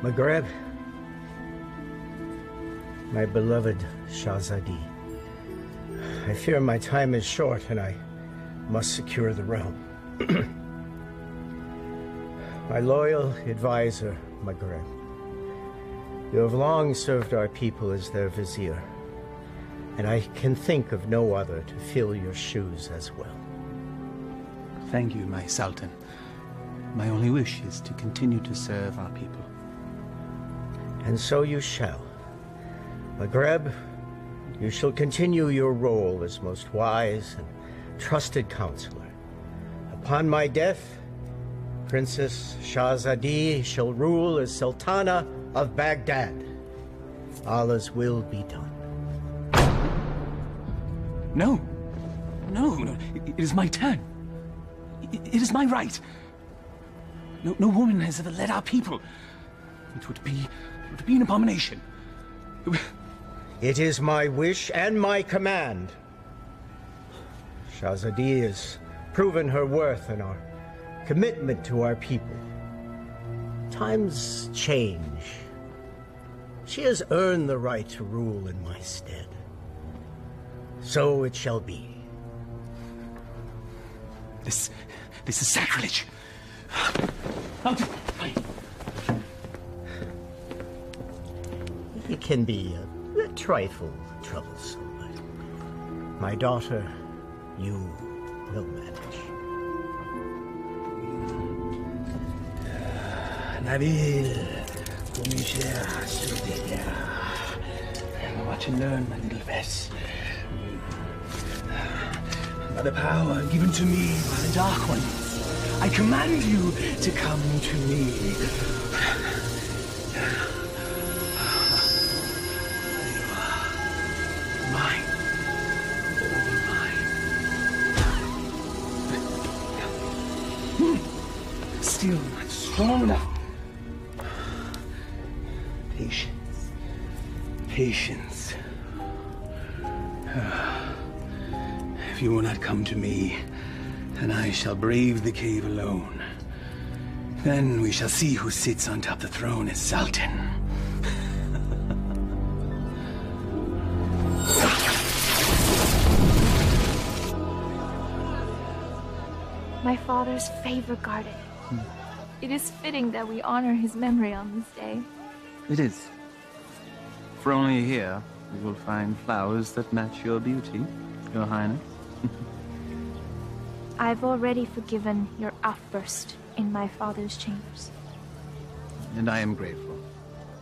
Maghreb, my beloved Shahzadi, I fear my time is short and I must secure the realm. My loyal advisor, Maghreb, you have long served our people as their vizier, and I can think of no other to fill your shoes as well. Thank you, my Sultan. My only wish is to continue to serve our people. And so you shall. Maghreb, you shall continue your role as most wise and trusted counselor. Upon my death, Princess Shahzadi shall rule as Sultana of Baghdad. Allah's will be done. No. No. It is my turn. It is my right. No woman has ever led our people. It would be an abomination. It is my wish and my command. Shahzadi has proven her worth and our commitment to our people. Times change. She has earned the right to rule in my stead. So it shall be. This is sacrilege. It can be a trifle troublesome, but my daughter, you will manage. Nabil, watch and learn, my little Bess. By the power given to me by the Dark Ones, I command you to come to me. Mine. All mine. Still not strong enough. Patience. Patience. If you will not come to me, then I shall brave the cave alone. Then we shall see who sits on top the throne as Sultan. My father's favorite garden. It is fitting that we honor his memory on this day. It is. For only here you will find flowers that match your beauty, Your Highness. I've already forgiven your outburst in my father's chambers. And I am grateful.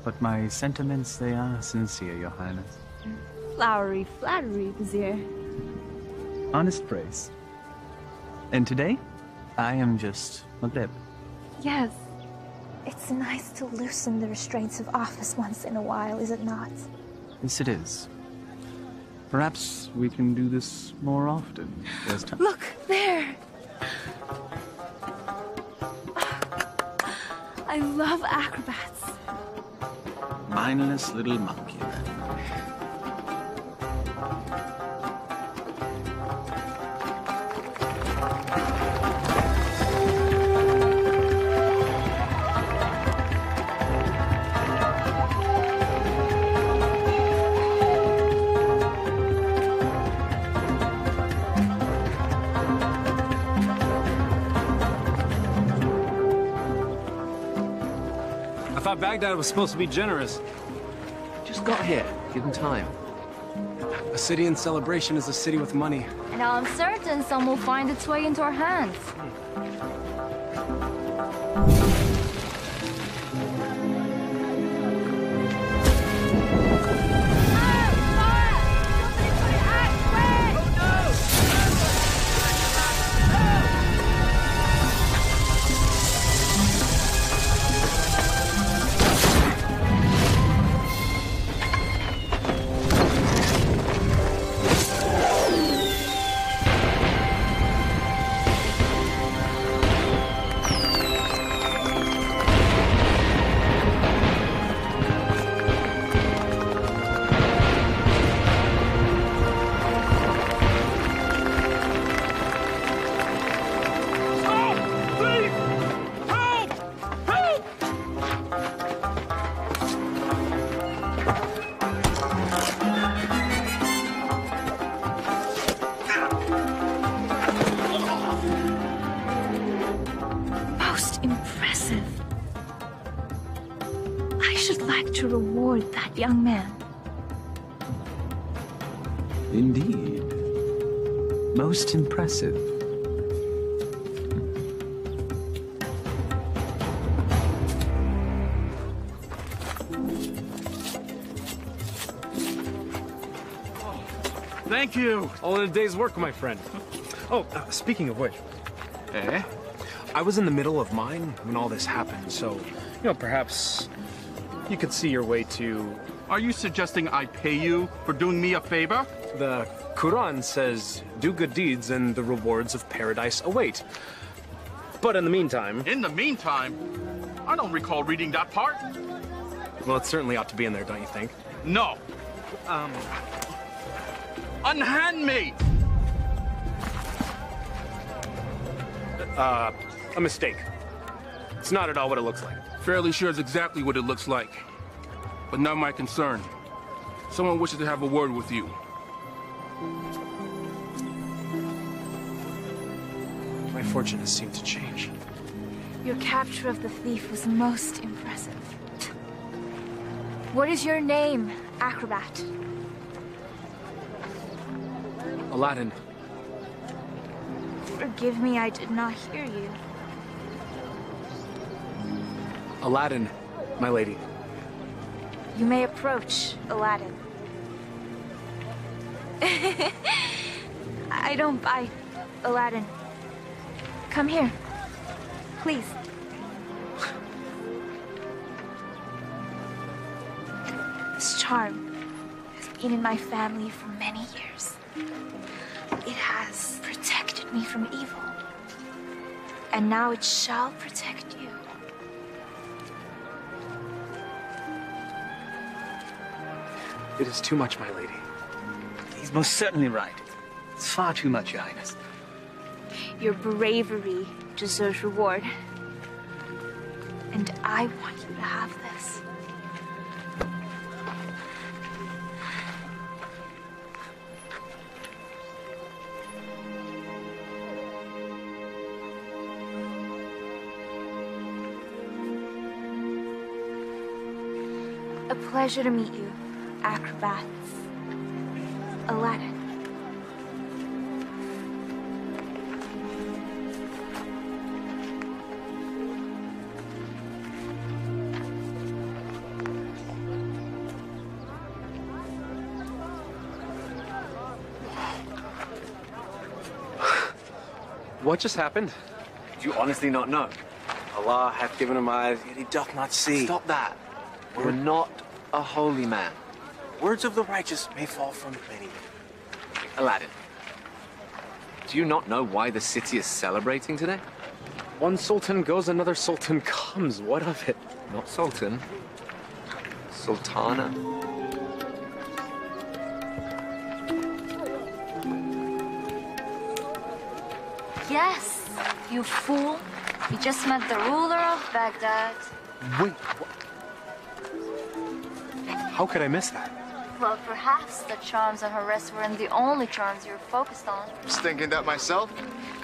But my sentiments, they are sincere, Your Highness. Flowery flattery, Vizier. Honest praise. And today, I am just Maghreb. Yes. It's nice to loosen the restraints of office once in a while, is it not? Yes, it is. Perhaps we can do this more often. There's time. Look, there! I love acrobats. Mindless little monkey, then. Baghdad was supposed to be generous. Just got here. Give him time. A city in celebration is a city with money. And I'm certain some will find its way into our hands. meet that young man. Indeed. Most impressive. Thank you. All in a day's work, my friend. Oh, speaking of which. Eh? I was in the middle of mine when all this happened, so, perhaps you could see your way to... Are you suggesting I pay you for doing me a favor? The Quran says, do good deeds and the rewards of paradise await. But in the meantime... In the meantime? I don't recall reading that part. Well, it certainly ought to be in there, don't you think? No. Unhand me! A mistake. It's not at all what it looks like. Fairly sure it's exactly what it looks like. But not my concern. Someone wishes to have a word with you. My fortune has seemed to change. Your capture of the thief was most impressive. What is your name, acrobat? Alladin. Forgive me, I did not hear you. Alladin, my lady. You may approach, Alladin. I don't bite, Alladin. Come here, please. This charm has been in my family for many years. It has protected me from evil. And now it shall protect you. It is too much, my lady. He's most certainly right. It's far too much, Your Highness. Your bravery deserves reward. And I want you to have this. A pleasure to meet you, acrobats. Alladin. What just happened? Do you honestly not know? Allah hath given him eyes, yet he doth not see. Stop that. We're not a holy man. Words of the righteous may fall from many. Alladin, do you not know why the city is celebrating today? One sultan goes, another sultan comes. What of it? Not sultan. Sultana. Yes, you fool. You just met the ruler of Baghdad. Wait, what? How could I miss that? Well, perhaps the charms on her wrist weren't the only charms you were focused on. I was thinking that myself.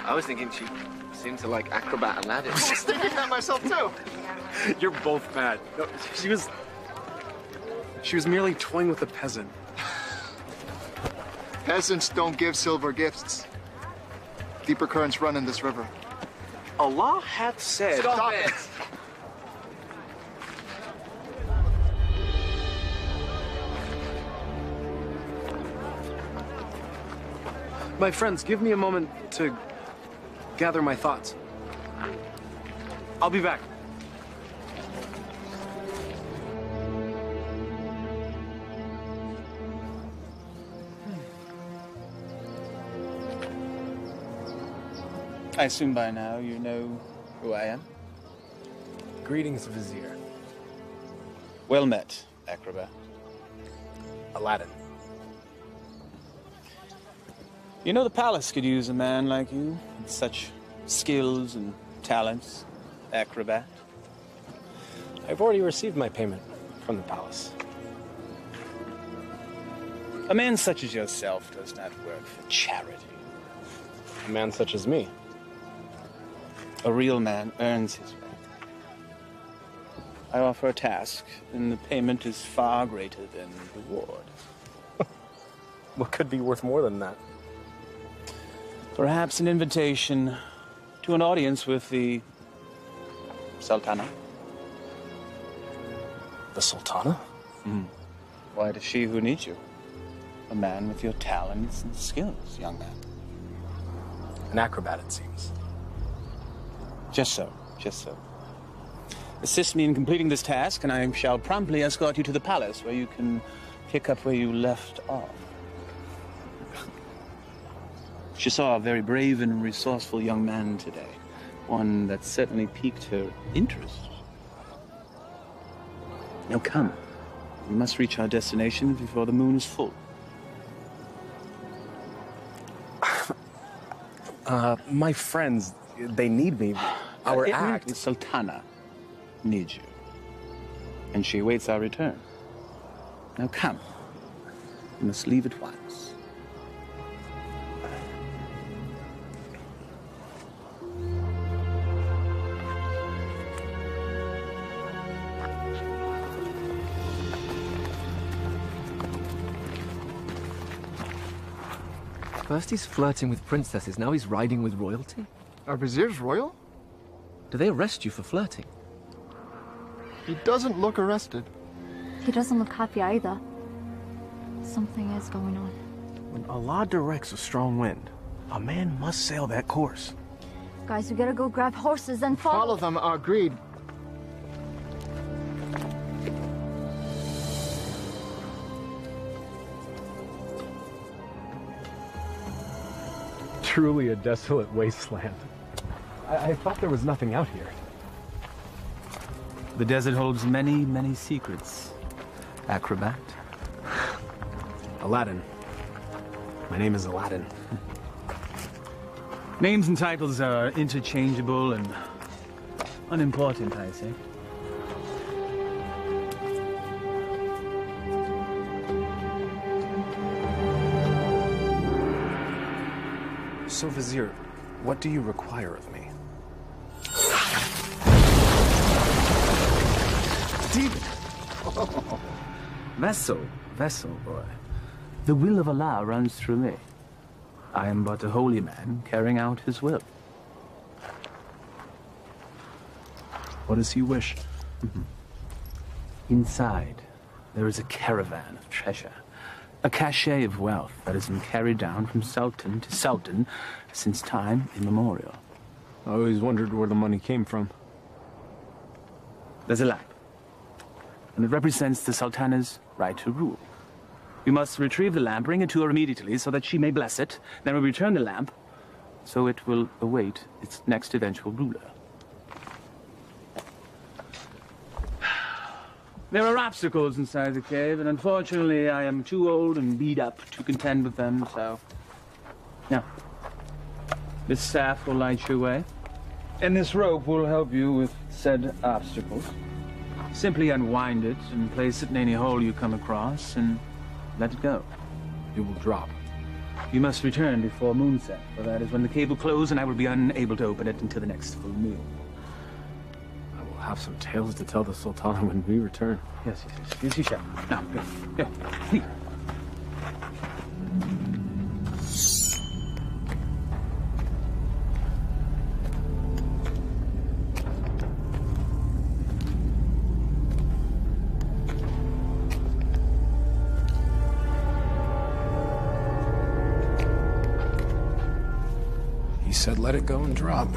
I was thinking she seemed to like acrobat Alladin. I was thinking that myself too. You're both bad. No, she was merely toying with a peasant. Peasants don't give silver gifts. Deeper currents run in this river. Allah hath said... Stop it! My friends, give me a moment to gather my thoughts. I'll be back. I assume by now you know who I am? Greetings, Vizier. Well met, acrobat. Alladin. You know the palace could use a man like you, with such skills and talents, acrobat. I've already received my payment from the palace. A man such as yourself does not work for charity. A man such as me. A real man earns his way. I offer a task, and the payment is far greater than the reward. What could be worth more than that? Perhaps an invitation to an audience with the Sultana. The Sultana? Why, it is she who needs you. A man with your talents and skills, young man. An acrobat, it seems. Just so, just so. Assist me in completing this task, and I shall promptly escort you to the palace, where you can pick up where you left off. She saw a very brave and resourceful young man today. One that certainly piqued her interest. Now come. We must reach our destination before the moon is full. My friends, they need me. Our act. The Sultana needs you. And she awaits our return. Now come. We must leave at once. First he's flirting with princesses, now he's riding with royalty? Are viziers royal? Do they arrest you for flirting? He doesn't look arrested. He doesn't look happy either. Something is going on. When Allah directs a strong wind, a man must sail that course. Guys, we gotta go grab horses and follow. Follow them, agreed. Truly a desolate wasteland. I thought there was nothing out here. The desert holds many, many secrets. Acrobat. Alladin. My name is Alladin. Names and titles are interchangeable and unimportant, I say. So, Vizier, what do you require of me? Deep. Vessel, boy. The will of Allah runs through me. I am but a holy man carrying out his will. What does he wish? Inside, there is a caravan of treasure. A cachet of wealth that has been carried down from sultan to sultan since time immemorial. I always wondered where the money came from. There's a lamp, and it represents the sultana's right to rule. We must retrieve the lamp, bring it to her immediately so that she may bless it. Then we return the lamp, so it will await its next eventual ruler. There are obstacles inside the cave, and unfortunately I am too old and beat up to contend with them, so... Now, this staff will light your way, and this rope will help you with said obstacles. Simply unwind it and place it in any hole you come across, and let it go. It will drop. You must return before moonset, for that is when the cave will close, and I will be unable to open it until the next full moon. We'll have some tales to tell the Sultana when we return. Yes, you shall. Now, go. Here. He said let it go and drop.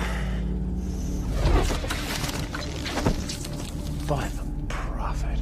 By the prophet.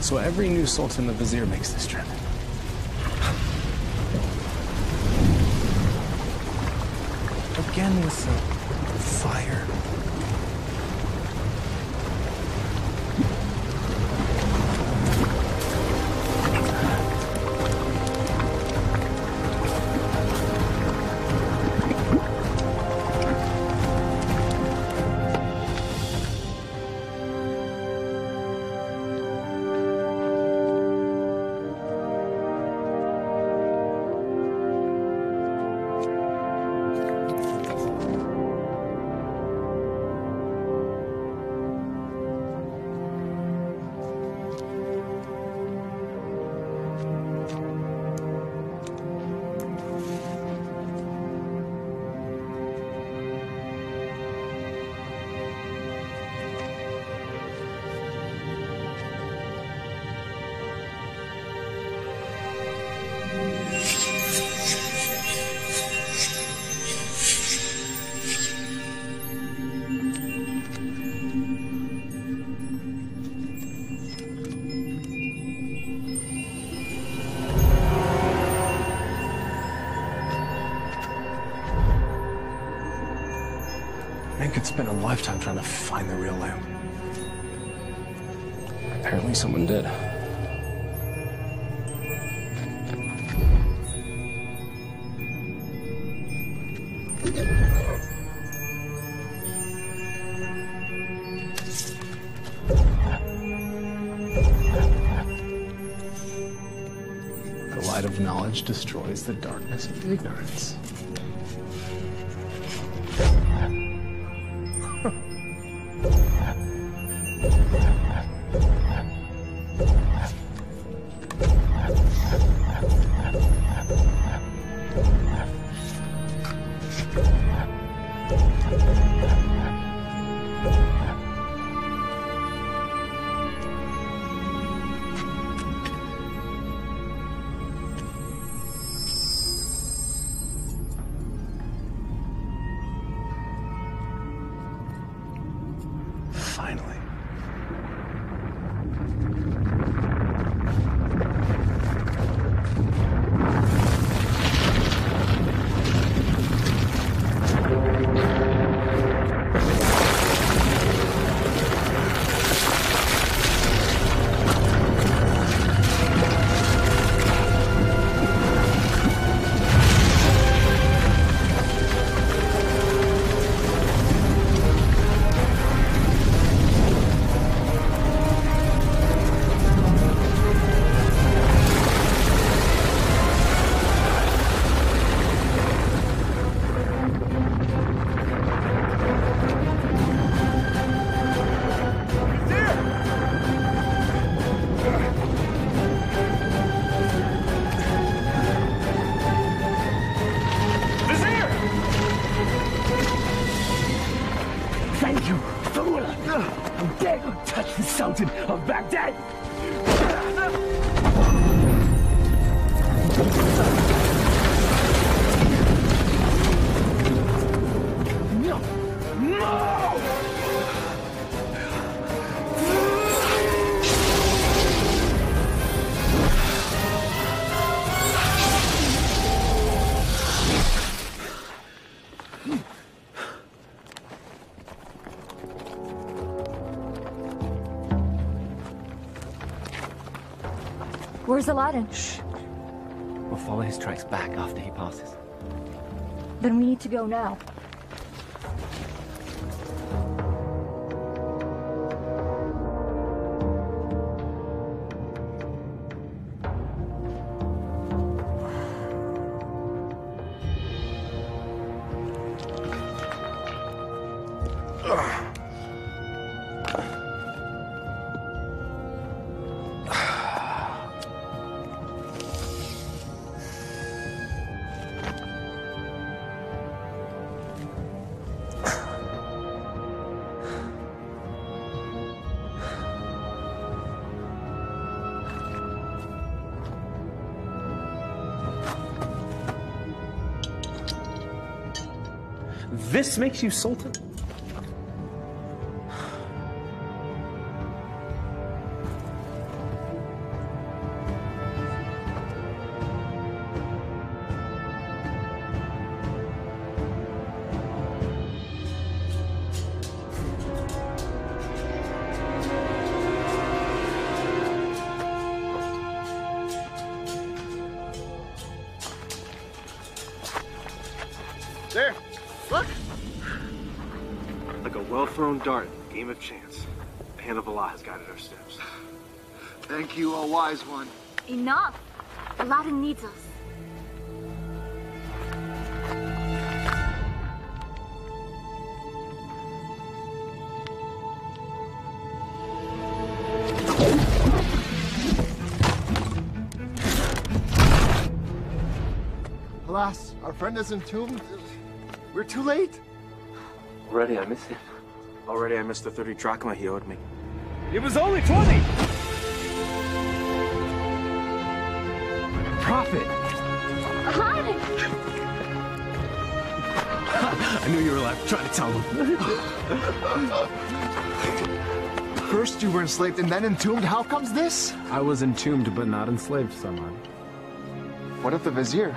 So every new sultan the vizier makes this trip. Again with the fire. Man could spend a lifetime trying to find the real lamp. Apparently someone did. The light of knowledge destroys the darkness of ignorance. Finally. Thank you, fool! How dare you touch the Sultan of Baghdad! No! No! Where's Alladin? Shh. We'll follow his tracks back after he passes. Then we need to go now. This makes you Sultan? thrown dart, game of chance. The hand of Allah has guided our steps. Thank you, O wise one. Enough! Alladin needs us. Alas, our friend is entombed. We're too late. Already I miss him. Already I missed the 30 drachma he owed me. It was only 20! Prophet! Alladin! I knew you were alive. Try to tell them. First you were enslaved and then entombed. How comes this? I was entombed but not enslaved, Saman. What of the Vizier?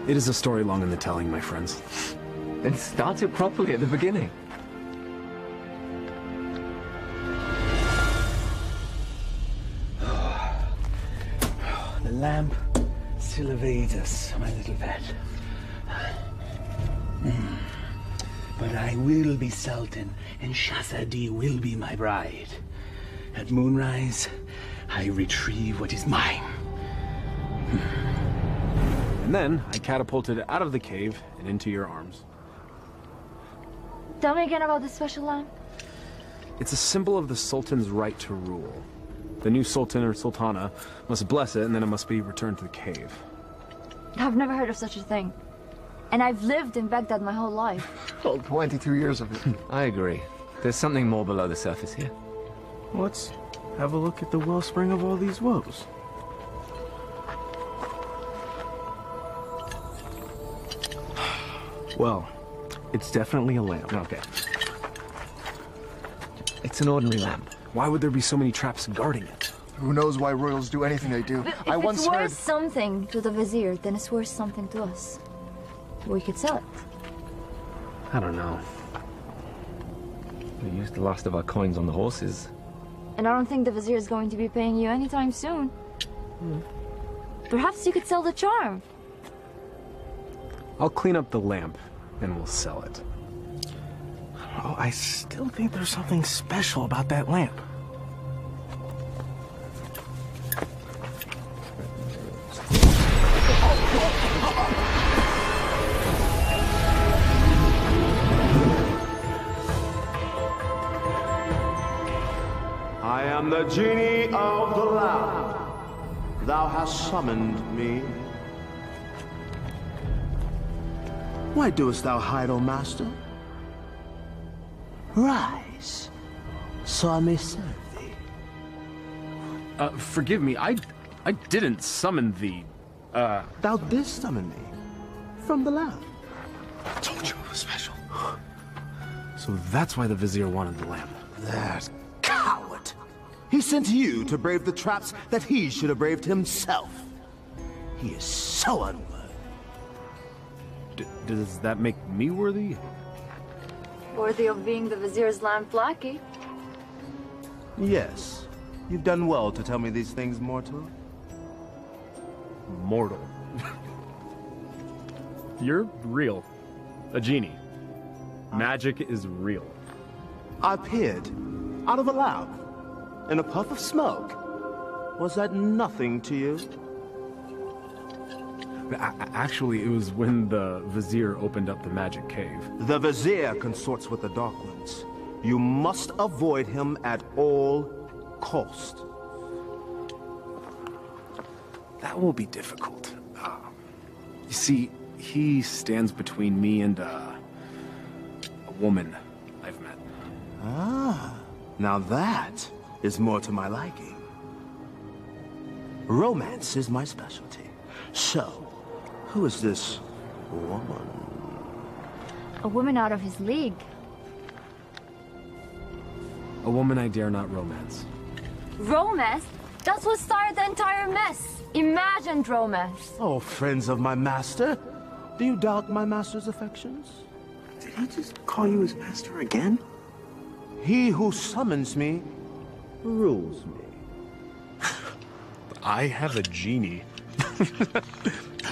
It is a story long in the telling, my friends. Then start it properly at the beginning. The lamp still evades us, my little pet. But I will be Sultan, and Shahzadi will be my bride. At moonrise, I retrieve what is mine. And then I catapulted out of the cave and into your arms. Tell me again about this special lamp. It's a symbol of the Sultan's right to rule. The new Sultan or Sultana must bless it, and then it must be returned to the cave. I've never heard of such a thing. And I've lived in Baghdad my whole life. Well, 22 years of it. I agree. There's something more below the surface here. Let's have a look at the wellspring of all these woes. Well, it's definitely a lamp. Okay. It's an ordinary lamp. Why would there be so many traps guarding it? Who knows why royals do anything they do? If I it's once worth heard... something to the Vizier, then it's worth something to us. We could sell it. I don't know. We used the last of our coins on the horses. And I don't think the Vizier is going to be paying you anytime soon. Perhaps you could sell the charm. I'll clean up the lamp, and we'll sell it. Oh, I still think there's something special about that lamp. I am the genie of the lamp. Thou hast summoned me. Why doest thou hide, O master? Rise, so I may serve thee. Forgive me, I didn't summon thee. Thou didst summon me from the lamp. I told you it was special. So that's why the Vizier wanted the lamp. That coward! He sent you to brave the traps that he should have braved himself. He is so unworthy. Does that make me worthy? Worthy of being the Vizier's lamp lackey. Yes. You've done well to tell me these things, mortal. Mortal. You're real. A genie. Magic is real. I appeared out of a lamp in a puff of smoke. Was that nothing to you? Actually, it was when the Vizier opened up the magic cave. The Vizier consorts with the Dark Ones. You must avoid him at all cost. That will be difficult. You see, he stands between me and a woman I've met. Ah, now that is more to my liking. Romance is my specialty. So, who is this woman? A woman out of his league. A woman I dare not romance. Romance? That's what started the entire mess. Imagined romance. Oh, friends of my master, do you doubt my master's affections? Did he just call you his master again? He who summons me rules me. I have a genie.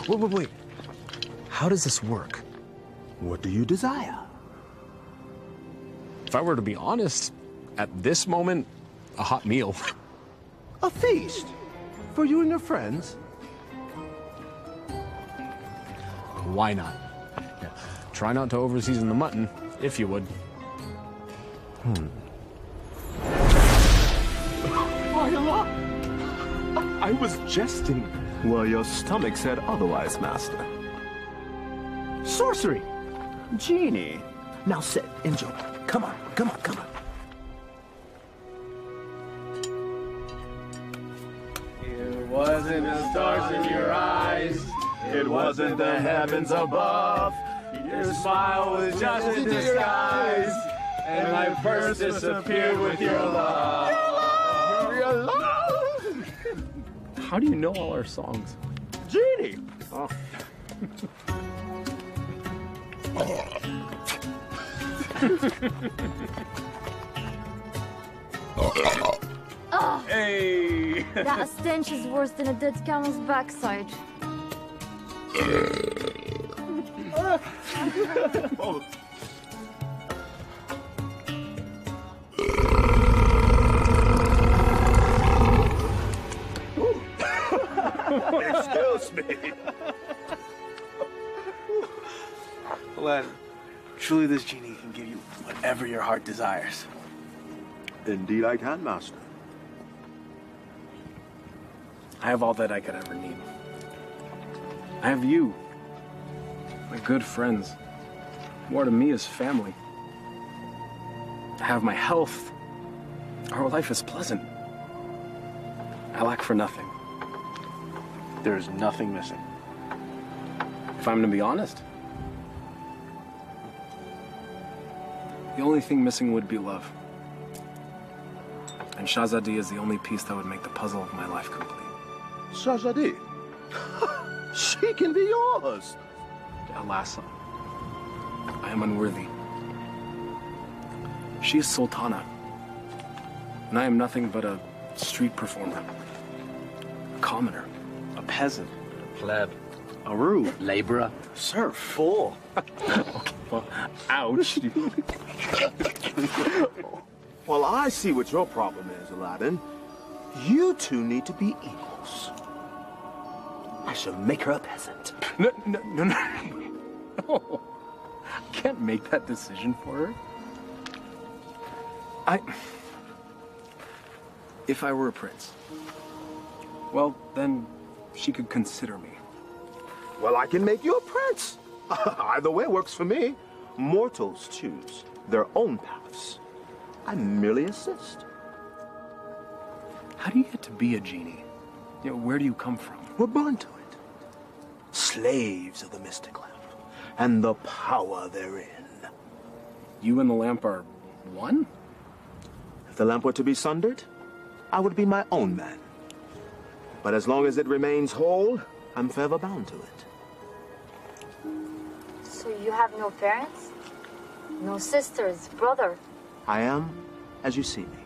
Wait. How does this work? What do you desire? If I were to be honest, at this moment, a hot meal. A feast? For you and your friends? Why not? Yeah. Try not to overseason the mutton, if you would. I was jesting. Well, your stomach said otherwise, Master. Sorcery! Genie! Now sit, enjoy. Come on, come on, come on. It wasn't the stars in your eyes. It wasn't the heavens above. Your smile was just a disguise. And my purse disappeared with your love. Your love! How do you know all our songs? Genie! Oh. Oh, Hey! that stench is worse than a dead camel's backside. Oh. Excuse me. Aladdin, truly this genie can give you whatever your heart desires. Indeed I can, Master. I have all that I could ever need. I have you. My good friends. More to me is family. I have my health. Our life is pleasant. I lack for nothing. There is nothing missing. If I'm to be honest, the only thing missing would be love. And Shahzadi is the only piece that would make the puzzle of my life complete. Shahzadi? She can be yours. Alas, I am unworthy. She is Sultana, and I am nothing but a street performer, a commoner, a peasant, A pleb. a rube, Laborer. serf, fool. Okay, well, ouch. Well, I see what your problem is, Aladdin. You two need to be equals. I shall make her a peasant. No. No. I can't make that decision for her. If I were a prince, well, then she could consider me. Well, I can make you a prince. Either way works for me. Mortals choose their own paths. I merely assist. How do you get to be a genie? You know, where do you come from? We're born to it. Slaves of the mystic lamp and the power therein. You and the lamp are one? If the lamp were to be sundered, I would be my own man. But as long as it remains whole, I'm forever bound to it. So you have no parents? No sisters, brother? I am as you see me.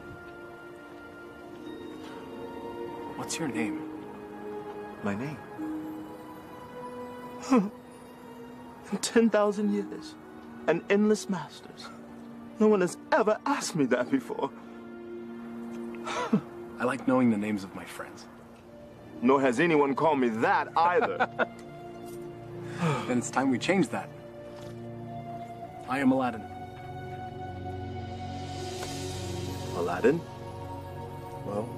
What's your name? My name? In 10,000 years, and endless masters, no one has ever asked me that before. I like knowing the names of my friends. Nor has anyone called me that either. Then it's time we change that. I am Aladdin. Aladdin? Well,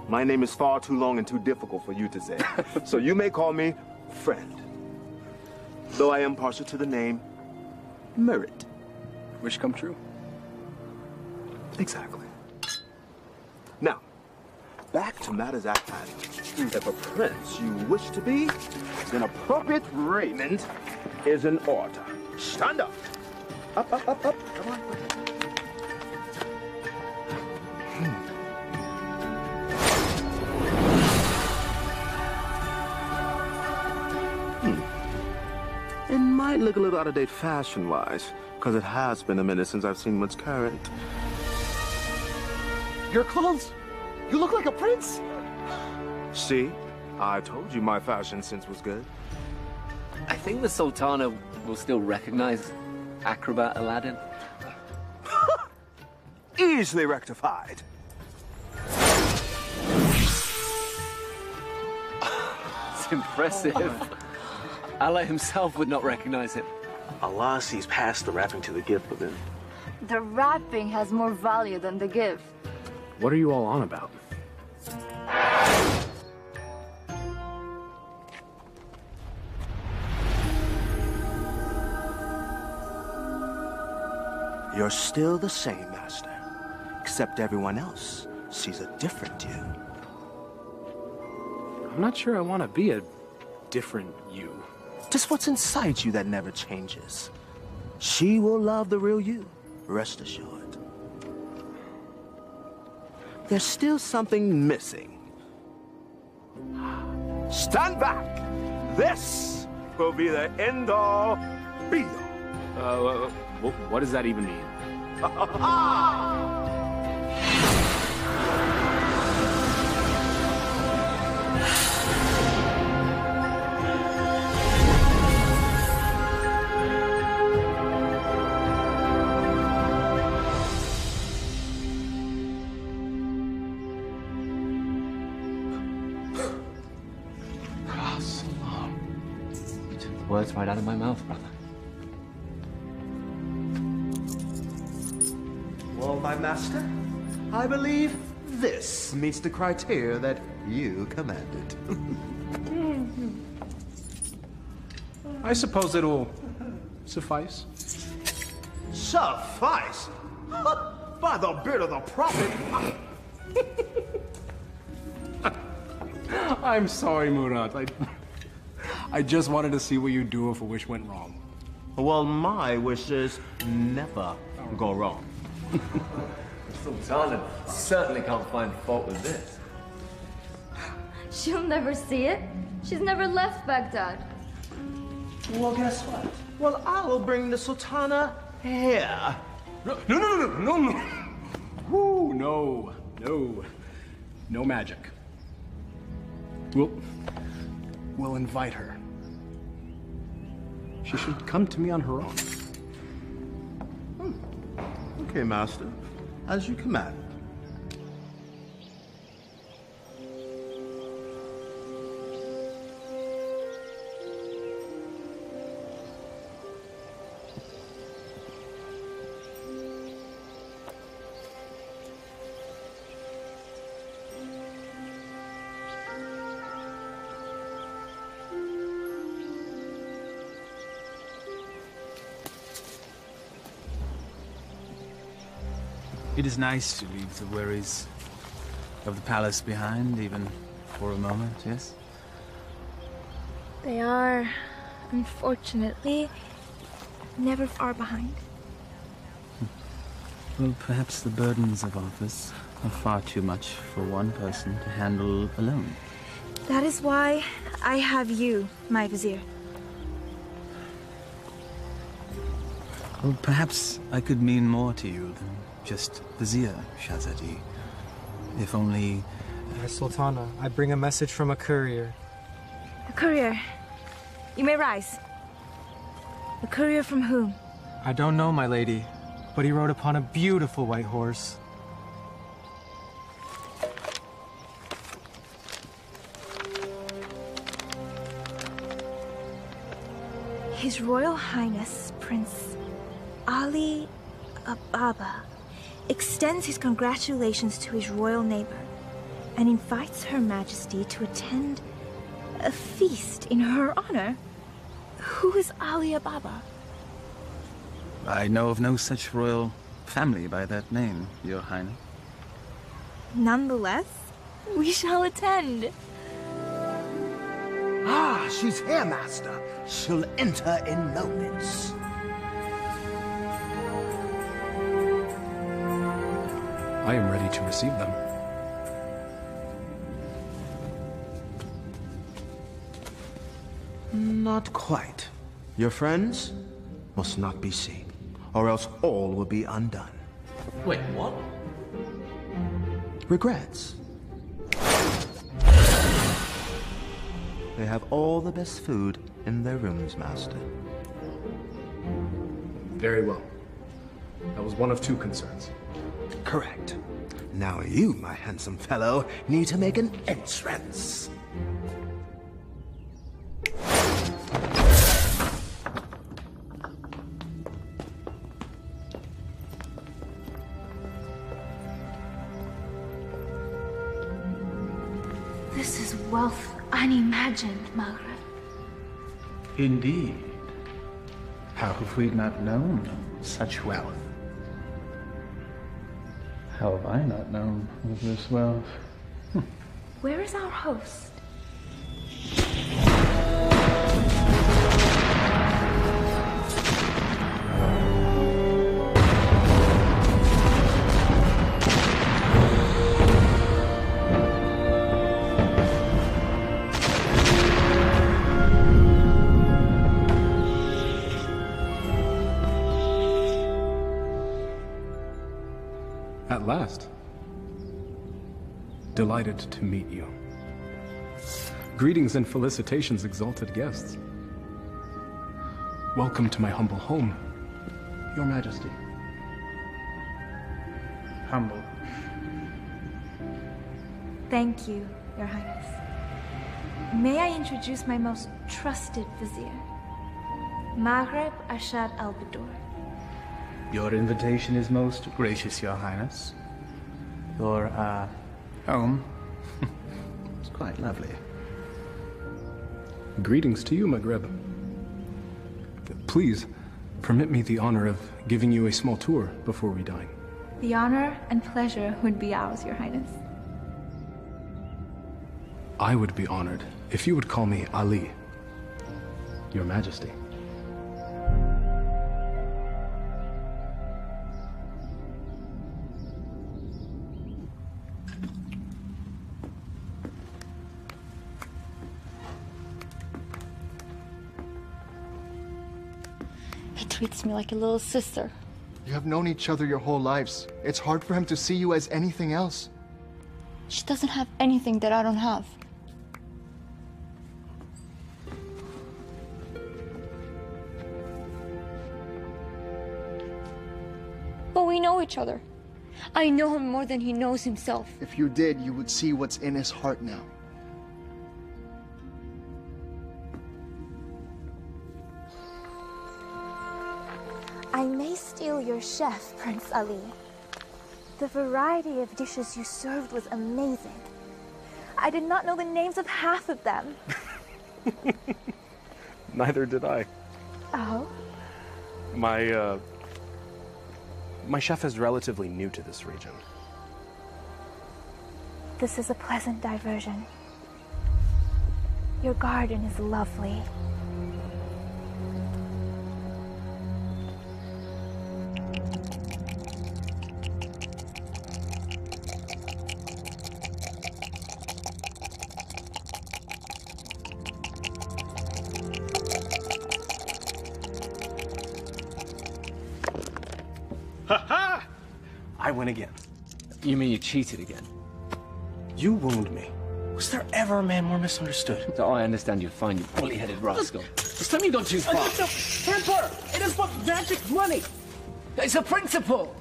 my name is far too long and too difficult for you to say. So you may call me friend. Though I am partial to the name Merit. Wish come true. Exactly. Now, back to matters at hand. If a prince you wish to be, then appropriate raiment is in order. Stand up. Up. Come on. It might look a little out of date fashion-wise, because it has been a minute since I've seen what's current. Your clothes? You look like a prince. See? I told you my fashion sense was good. I think the Sultana will still recognize acrobat Aladdin. easily rectified. It's impressive. Allah himself would not recognize him. Allah sees past the wrapping to the gift within. The wrapping has more value than the gift. What are you all on about? You're still the same, Master. Except everyone else sees a different you. I'm not sure I want to be a different you. Just what's inside you that never changes. She will love the real you, rest assured. There's still something missing. Stand back! This will be the end-all, be-all. What does that even mean? You took the words right out of my mouth, brother. Well, my master, I believe this meets the criteria that you commanded. I suppose it'll suffice. Suffice? By the beard of the prophet! I'm sorry, Murat. I just wanted to see what you'd do if a wish went wrong. Well, my wishes never go wrong. Sultana certainly can't find fault with this. She'll never see it. She's never left Baghdad. Well, guess what? Well, I'll bring the Sultana here. No. Woo, no magic. We'll invite her. She should come to me on her own. Okay, master. As you command. It is nice to leave the worries of the palace behind, even for a moment, yes? They are, unfortunately, never far behind. Well, perhaps the burdens of office are far too much for one person to handle alone. That is why I have you, my vizier. Well, perhaps I could mean more to you than just vizier, Shahzadi. If only... Sultana, I bring a message from a courier. A courier. You may rise. A courier from whom? I don't know, my lady, but he rode upon a beautiful white horse. His Royal Highness, Prince Ali Ababa, extends his congratulations to his royal neighbor and invites Her Majesty to attend a feast in her honor. Who is Ali Ababa? I know of no such royal family by that name, Your Highness. Nonetheless, we shall attend. Ah, she's here, master. She'll enter in moments. I am ready to receive them. Not quite. Your friends must not be seen, or else all will be undone. Wait, what? Regrets. They have all the best food in their rooms, master. Very well. That was one of two concerns. Correct. Now you, my handsome fellow, need to make an entrance. This is wealth unimagined, Maghreb. Indeed. How have we not known such wealth? How have I not known of this wealth? Where is our host? At last. Delighted to meet you. Greetings and felicitations, exalted guests. Welcome to my humble home, Your Majesty. Humble. Thank you, Your Highness. May I introduce my most trusted vizier, Maghreb Ashad al-Badur. Your invitation is most gracious, Your Highness. Your, home is quite lovely. Greetings to you, Maghreb. Please, permit me the honor of giving you a small tour before we dine. The honor and pleasure would be ours, Your Highness. I would be honored if you would call me Ali, Your Majesty. He treats me like a little sister. You have known each other your whole lives. It's hard for him to see you as anything else. She doesn't have anything that I don't have. But we know each other. I know him more than he knows himself. If you did, you would see what's in his heart now. I may steal your chef, Prince Ali. The variety of dishes you served was amazing. I did not know the names of half of them. Neither did I. Oh? My chef is relatively new to this region. This is a pleasant diversion. Your garden is lovely. Ha-ha! I win again. You mean you cheated again? You wound me. Was there ever a man more misunderstood? So I understand you're fine, you bully-headed rascal. This time you've gone too far. No, Temper! It is but magic money! It's a principle!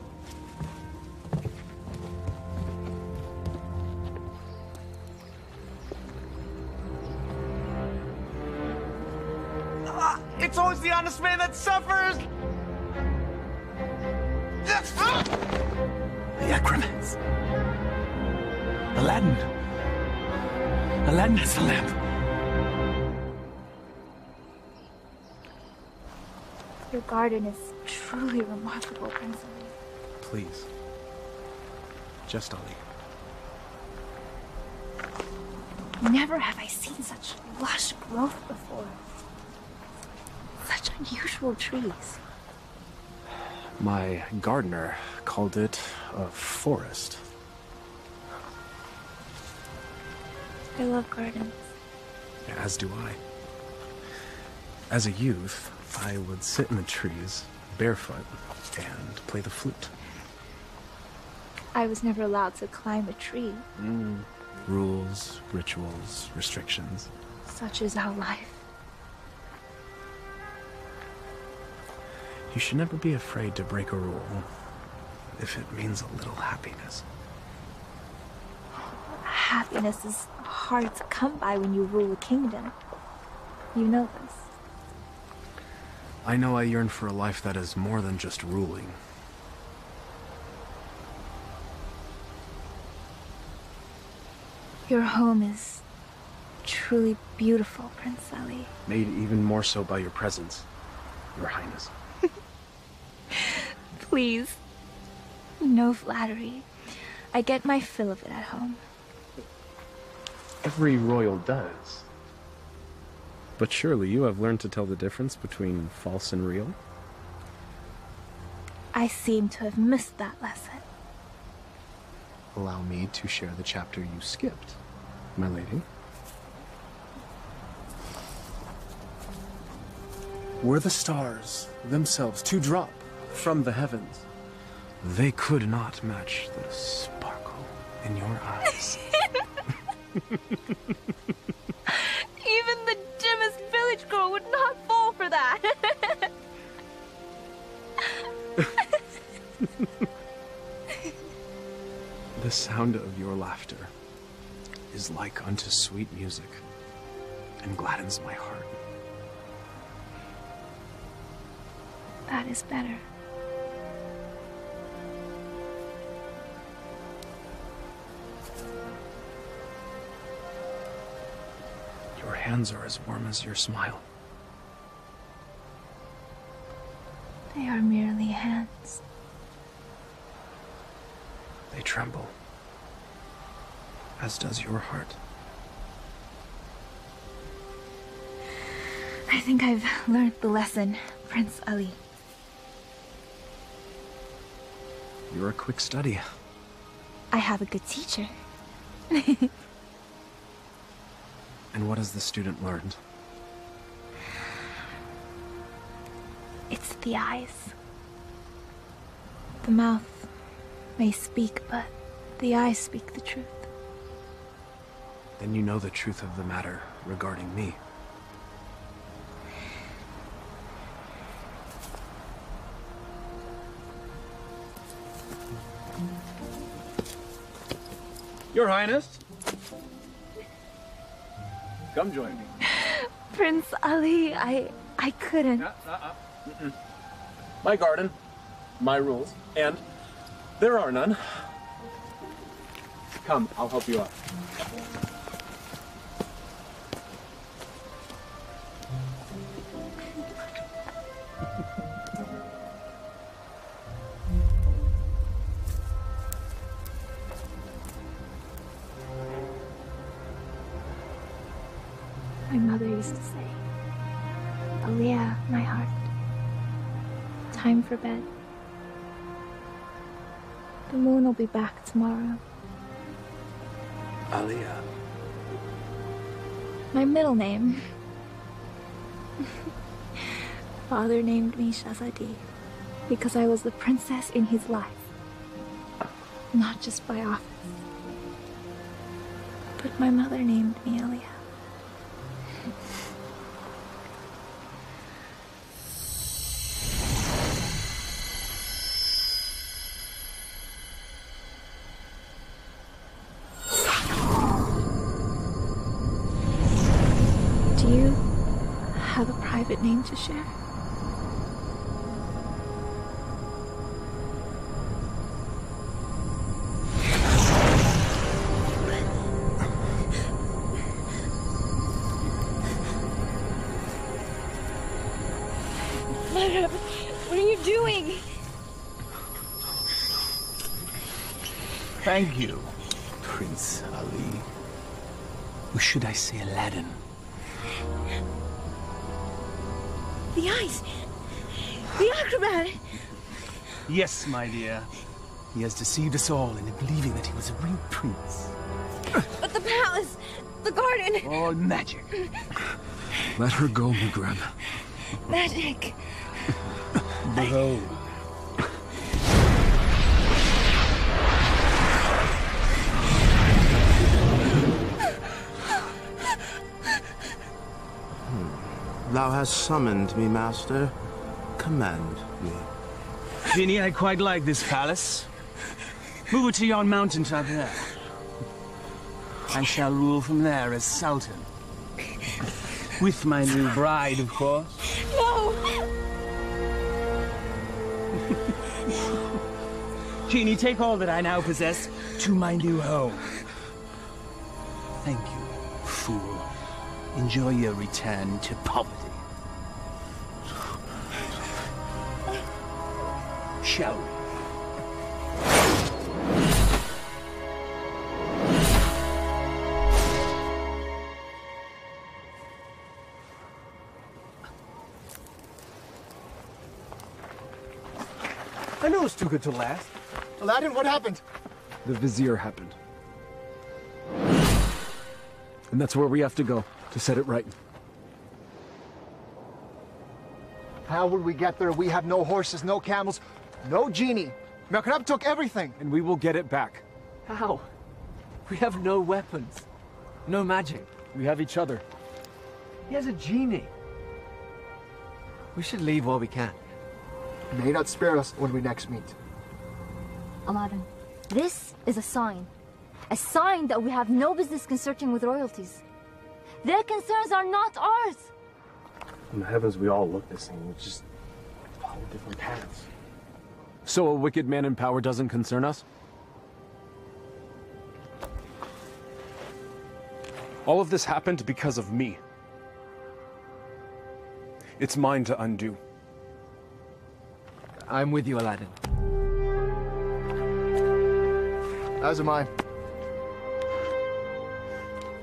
It's always the honest man that suffers! The acromats. Aladdin. Aladdin has the lamp. Your garden is truly remarkable, Prince Ali. Please. Just Ali. Never have I seen such lush growth before. Such unusual trees. My gardener called it a forest. I love gardens. As do I. As a youth, I would sit in the trees, barefoot, and play the flute. I was never allowed to climb a tree. Rules, rituals, restrictions. Such is our life. You should never be afraid to break a rule. if it means a little happiness. Happiness is hard to come by when you rule a kingdom. You know this. I know I yearn for a life that is more than just ruling. Your home is truly beautiful, Prince Ali. Made even more so by your presence, Your Highness. Please. No flattery. I get my fill of it at home. Every royal does. But surely you have learned to tell the difference between false and real? I seem to have missed that lesson. Allow me to share the chapter you skipped, my lady. Were the stars themselves to drop from the heavens, they could not match the sparkle in your eyes. Even the dimmest village girl would not fall for that. The sound of your laughter is like unto sweet music and gladdens my heart. That is better. Your hands are as warm as your smile. They are merely hands. They tremble, as does your heart. I think I've learned the lesson, Prince Ali. You're a quick study. I have a good teacher. And what has the student learned? It's the eyes. The mouth may speak, but the eyes speak the truth. Then you know the truth of the matter regarding me. Your Highness. Come join me. Prince Ali, I couldn't. My garden, my rules, and there are none. Come, I'll help you out. My mother used to say, Aliyah, my heart, time for bed. The moon will be back tomorrow. Aliyah. My middle name. Father named me Shahzadi because I was the princess in his life. Not just by office. But my mother named me Aliyah. Do you have a private name to share? Mother, what are you doing? Thank you, Prince Ali. Or should I say Alladin? The eyes! The acrobat! Yes, my dear. He has deceived us all into believing that he was a real prince. But the palace! The garden! All magic. Let her go, Maghreb. Magic! Behold. Thou hast summoned me, master. Command me. Genie, I quite like this palace. Move it to yon mountaintop there. I shall rule from there as Sultan. With my new bride, of course. No! Genie, take all that I now possess to my new home. Thank you, fool. Enjoy your return to poverty. Shall we? I knew it was too good to last. Alladin, what happened? The Vizier happened. And that's where we have to go, to set it right. How will we get there? We have no horses, no camels, no genie. Merkrab took everything. And we will get it back. How? We have no weapons. No magic. We have each other. He has a genie. We should leave while we can. May not spare us when we next meet. Alladin, this is a sign. A sign that we have no business consorting with royalties. Their concerns are not ours. In the heavens, we all look the same. We just follow different paths. So a wicked man in power doesn't concern us? All of this happened because of me. It's mine to undo. I'm with you, Alladin. As am I.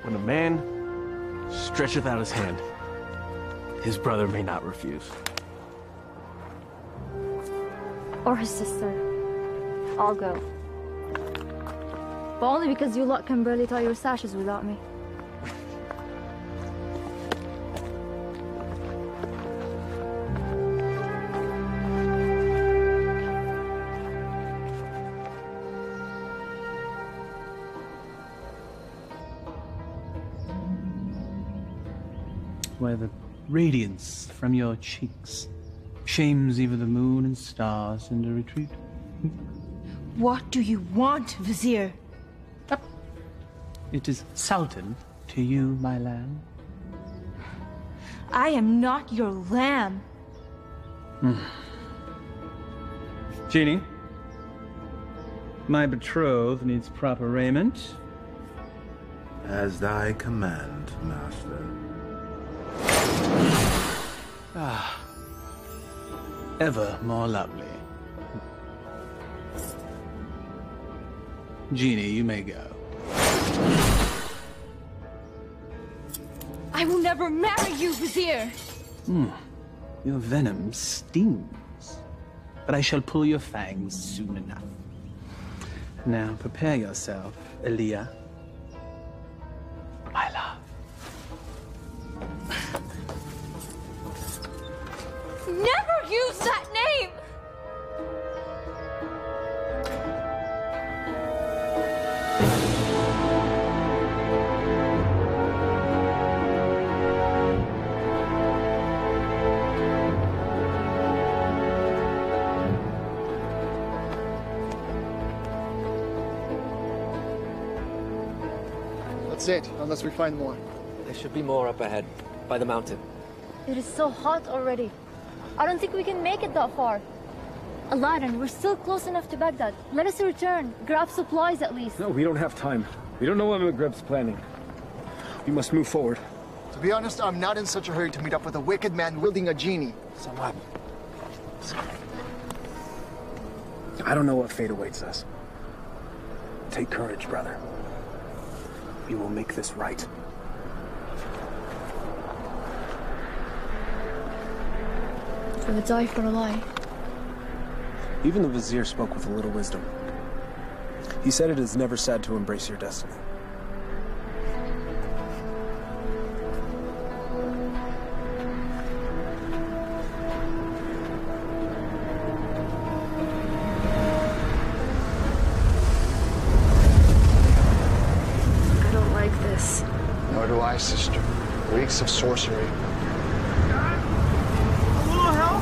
When a man stretcheth out his hand, his brother may not refuse. Or his sister. I'll go. But only because you lot can barely tie your sashes without me. Where the radiance from your cheeks shames even the moon and stars into retreat. What do you want, Vizier? It is Sultan to you, my lamb. I am not your lamb. Genie, my betrothed needs proper raiment. As thy command, master. Ah, ever more lovely. Genie, you may go. I will never marry you, Vizier. Your venom stings, but I shall pull your fangs soon enough. Now prepare yourself, Elia. My love. Never use that name! That's it, unless we find more. There should be more up ahead, by the mountain. It is so hot already. I don't think we can make it that far. Alladin, we're still close enough to Baghdad. Let us return. Grab supplies at least. No, we don't have time. We don't know what Magreb's planning. We must move forward. To be honest, I'm not in such a hurry to meet up with a wicked man wielding a genie. Salab. I don't know what fate awaits us. Take courage, brother. We will make this right. I would die for a lie. Even the Vizier spoke with a little wisdom. He said it is never sad to embrace your destiny. I don't like this. Nor do I, sister. Weeks of sorcery. A little help?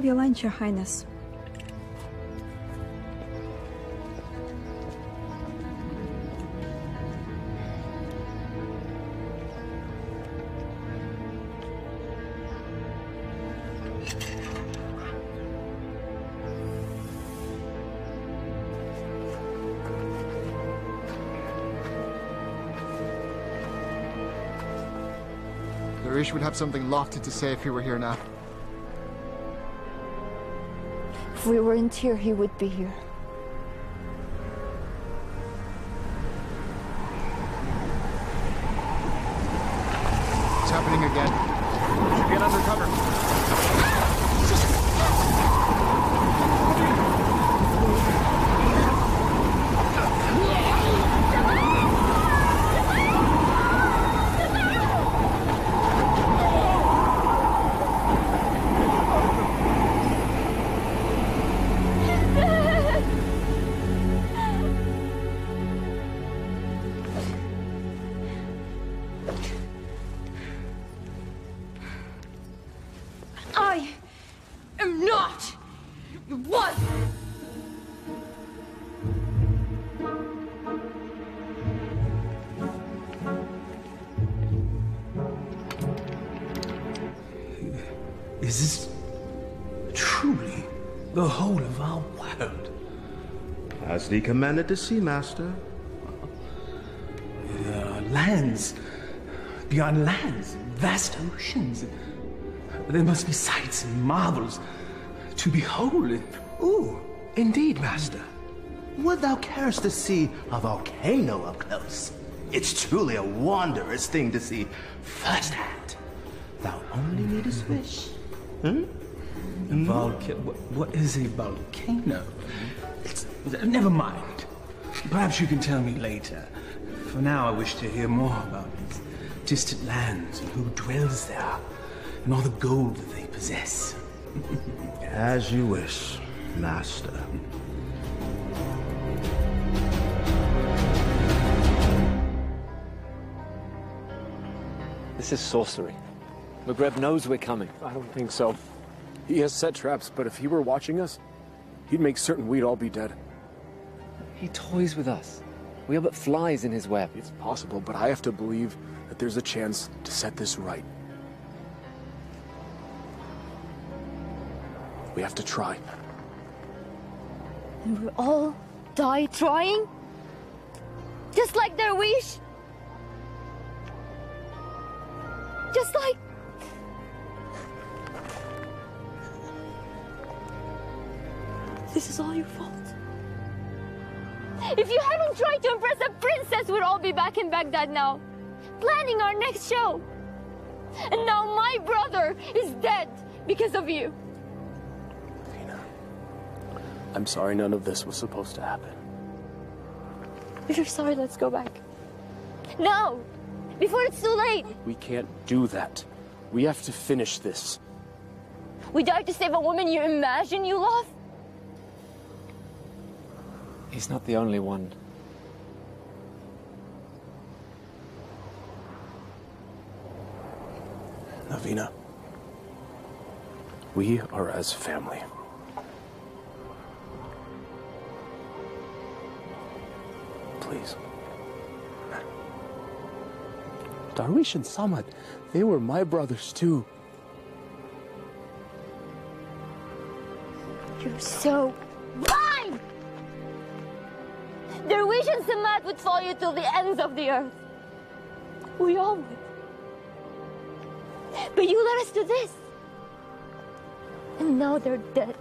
have your lunch, Your Highness. Darish would have something lofty to say if he were here now. If we weren't here, he would be here. It's happening again. Get under cover. I am not your wife! Is this truly the whole of our world? As thee commanded to see, Master. There are lands beyond lands, vast oceans. There must be sights and marvels to behold. Ooh, indeed, Master. Would thou carest to see a volcano up close? It's truly a wondrous thing to see firsthand. Thou only needest wish. What is a volcano? Never mind. Perhaps you can tell me later. For now, I wish to hear more about these distant lands and who dwells there, and all the gold that they possess. As you wish, Master. This is sorcery. Maghreb knows we're coming. I don't think so. He has set traps, but if he were watching us, he'd make certain we'd all be dead. He toys with us. We are but flies in his web. It's possible, but I have to believe that there's a chance to set this right. We have to try. And we'll all die trying? Just like their wish? Just like... This is all your fault. If you hadn't tried to impress a princess, we'd all be back in Baghdad now, planning our next show. And now my brother is dead because of you. I'm sorry none of this was supposed to happen. If you're sorry, let's go back. No! Before it's too late! We can't do that. We have to finish this. We died to save a woman you imagine you love? He's not the only one. Navina, we are as family. Please. Darwish and Samad, they were my brothers too. You're so blind! Darwish and Samad would follow you till the ends of the earth. We all would. But you led us to this. And now they're dead.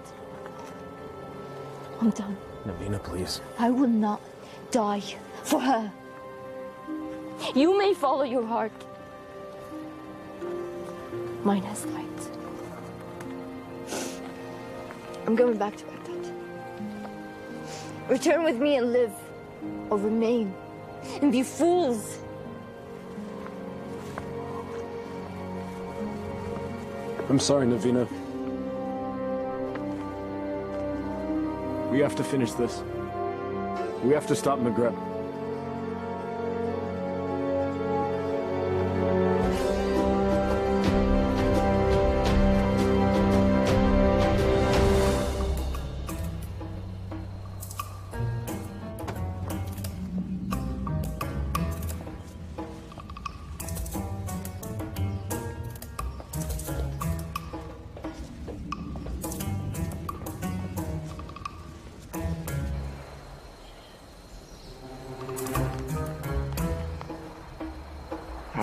I'm done. Navina, please. I will not die for her. You may follow your heart. Mine has died. I'm going back to Baghdad. Return with me and live, or remain and be fools. I'm sorry, Navina. We have to finish this. We have to stop Maghreb.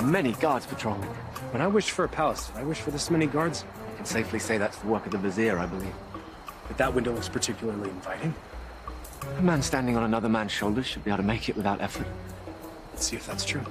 many guards patrolling. When I wished for a palace, did I wish for this many guards? I can safely say that's the work of the vizier, I believe. But that window looks particularly inviting. A man standing on another man's shoulders should be able to make it without effort. Let's see if that's true.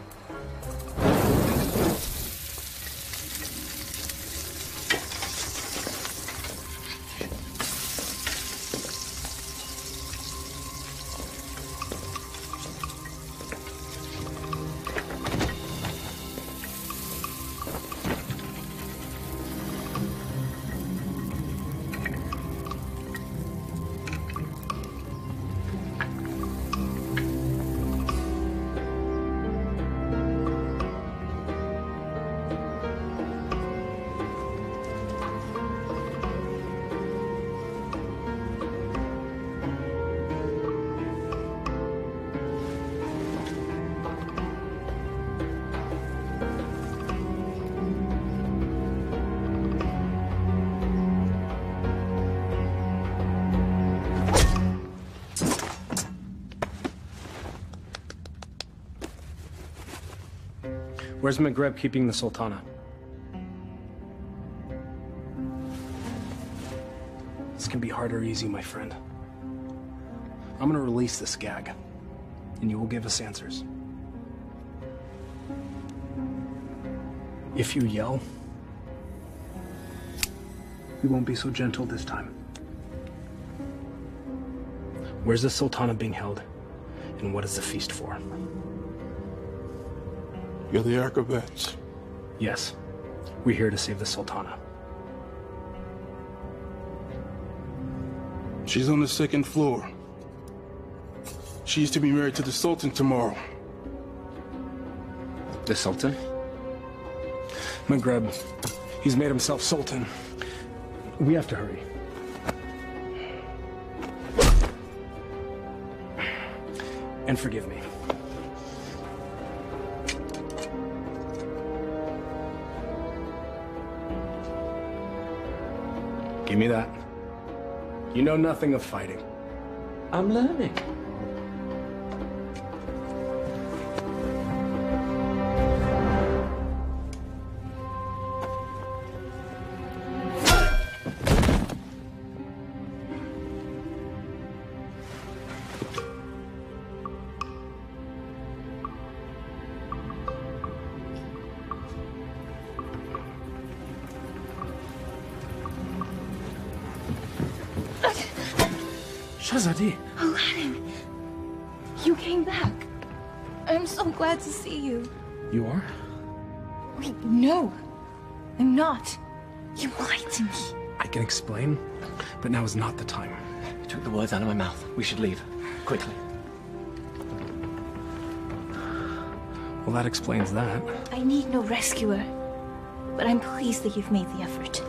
Where's Maghreb keeping the Sultana? This can be hard or easy, my friend. I'm gonna release this gag, and you will give us answers. If you yell, we won't be so gentle this time. Where's the Sultana being held, and what is the feast for? You're the acrobats. Yes. We're here to save the Sultana. She's on the second floor. She's to be married to the Sultan tomorrow. The Sultan? Maghreb. He's made himself Sultan. We have to hurry. And forgive me. Give me that. You know nothing of fighting. I'm learning. Shahzadi. Alladin, you came back. I'm so glad to see you. You are? Wait, no. I'm not. You lied to me. I can explain, but now is not the time. You took the words out of my mouth. We should leave. Quickly. Well, that explains that. I need no rescuer, but I'm pleased that you've made the effort.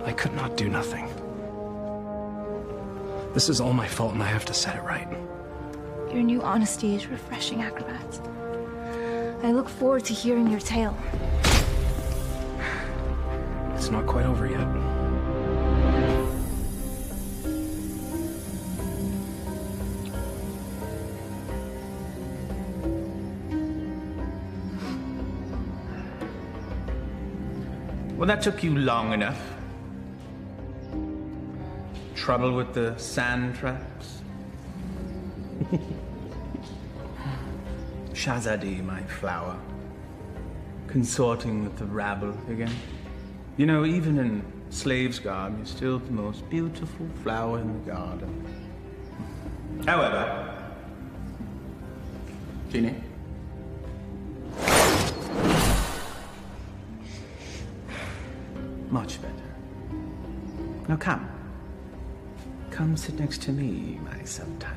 I could not do nothing. This is all my fault, and I have to set it right. Your new honesty is refreshing, acrobat. I look forward to hearing your tale. It's not quite over yet. Well, that took you long enough. Trouble with the sand traps? Shahzadi, my flower. Consorting with the rabble again. You know, even in slave's garb, you're still the most beautiful flower in the garden. However, Jeannie? Much better. Now come. Come sit next to me, my Sultana.